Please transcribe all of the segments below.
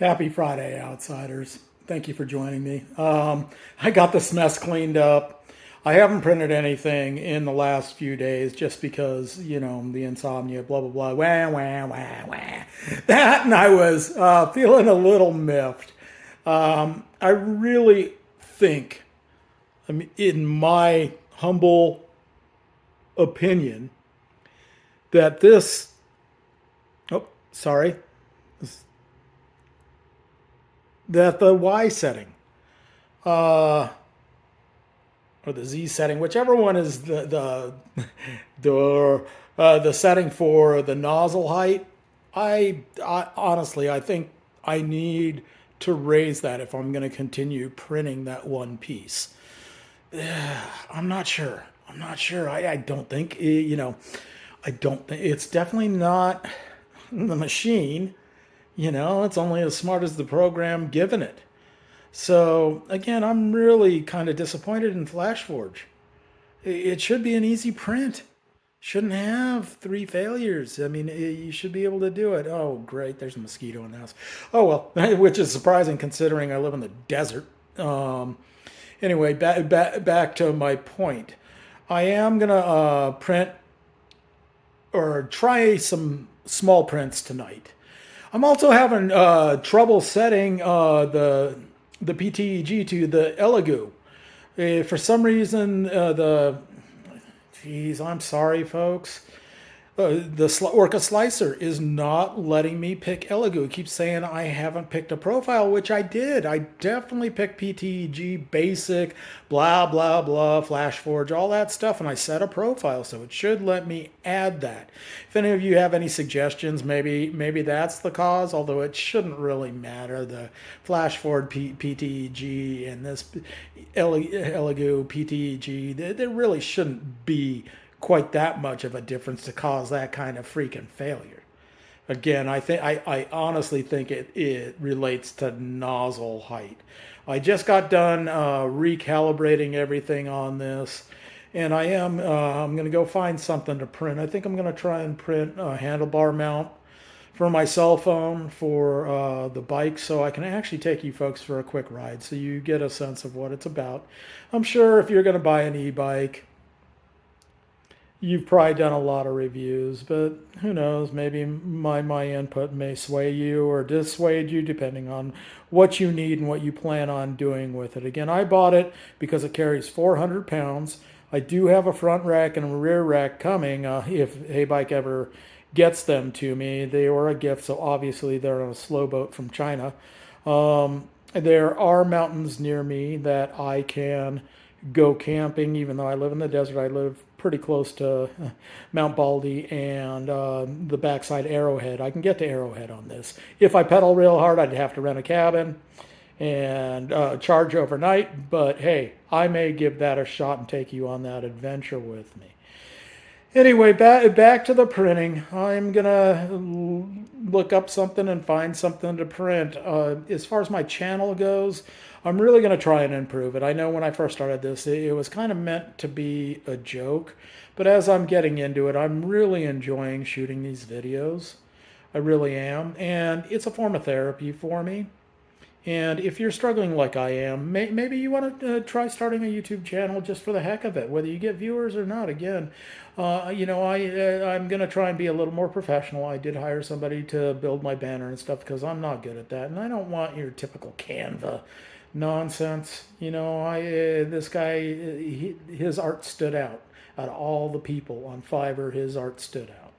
Happy Friday, outsiders. Thank you for joining me. I got this mess cleaned up. I haven't printed anything in the last few days just because, the insomnia, blah, blah, blah, wah, wah, wah, wah. That, and I was feeling a little miffed. I really think, in my humble opinion, that oh, sorry, that the Y setting, uh, or the Z setting, whichever one is the setting for the nozzle height. I honestly, I think I need to raise that if I'm going to continue printing that one piece. I'm not sure. I'm not sure. I don't think, I don't think it's definitely not the machine. It's only as smart as the program given it. So again, I'm really kind of disappointed in FlashForge. It should be an easy print. Shouldn't have three failures. You should be able to do it. Oh, great. There's a mosquito in the house. Oh, well, which is surprising considering I live in the desert. Anyway, back to my point. I am going to print or try some small prints tonight. I'm also having trouble setting the PTEG to the Elegoo. For some reason, geez, I'm sorry, folks. The Orca Slicer is not letting me pick Elegoo. It keeps saying I haven't picked a profile, which I did. I definitely picked PTEG, basic, blah, blah, blah, FlashForge, all that stuff, and I set a profile, so it should let me add that. If any of you have any suggestions, maybe that's the cause, although it shouldn't really matter. The FlashForge PTEG and this Elegoo PTEG, there really shouldn't be quite that much of a difference to cause that kind of freaking failure. Again, I honestly think it relates to nozzle height. I just got done recalibrating everything on this, and I'm going to go find something to print. I think I'm going to try and print a handlebar mount for my cell phone for the bike, so I can actually take you folks for a quick ride so you get a sense of what it's about. I'm sure if you're going to buy an e-bike, you've probably done a lot of reviews, but who knows? Maybe my input may sway you or dissuade you depending on what you need and what you plan on doing with it. Again, I bought it because it carries 400 pounds. I do have a front rack and a rear rack coming if Haybike ever gets them to me. They were a gift, so obviously they're on a slow boat from China. There are mountains near me that I can go camping, even though I live in the desert. I live pretty close to Mount Baldy and the backside Arrowhead. I can get to Arrowhead on this. If I pedal real hard, I'd have to rent a cabin and charge overnight, but hey, I may give that a shot and take you on that adventure with me. Anyway, back to the printing. I'm going to look up something and find something to print. As far as my channel goes, I'm really going to try and improve it. I know when I first started this, it was kind of meant to be a joke. But as I'm getting into it, I'm really enjoying shooting these videos. I really am. And it's a form of therapy for me. And if you're struggling like I am, maybe you want to try starting a YouTube channel just for the heck of it, whether you get viewers or not. Again, I'm going to try and be a little more professional. I did hire somebody to build my banner and stuff because I'm not good at that. And I don't want your typical Canva nonsense. This guy, his art stood out. Out of all the people on Fiverr, his art stood out.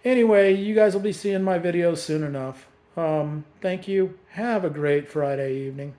Anyway, you guys will be seeing my videos soon enough. Thank you. Have a great Friday evening.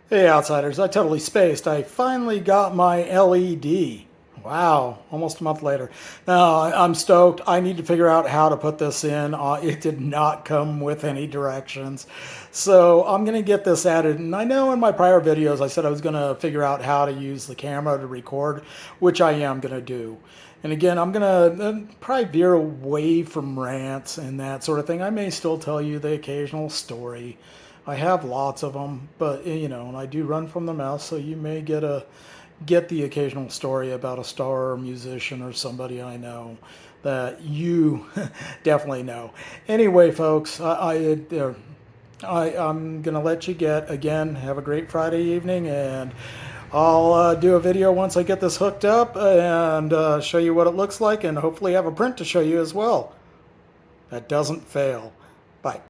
Hey, outsiders. I totally spaced. I finally got my LED. Wow, almost a month later. Now, I'm stoked. I need to figure out how to put this in. It did not come with any directions. So I'm going to get this added. And I know in my prior videos I said I was going to figure out how to use the camera to record, which I am going to do. And again, I'm going to probably veer away from rants and that sort of thing. I may still tell you the occasional story. I have lots of them, but, and I do run from the mouth, so you may get the occasional story about a star or musician or somebody I know. that you definitely know. Anyway, folks, I'm going to let you get. Again, have a great Friday evening, and I'll do a video once I get this hooked up and show you what it looks like, and hopefully have a print to show you as well. That doesn't fail. Bye.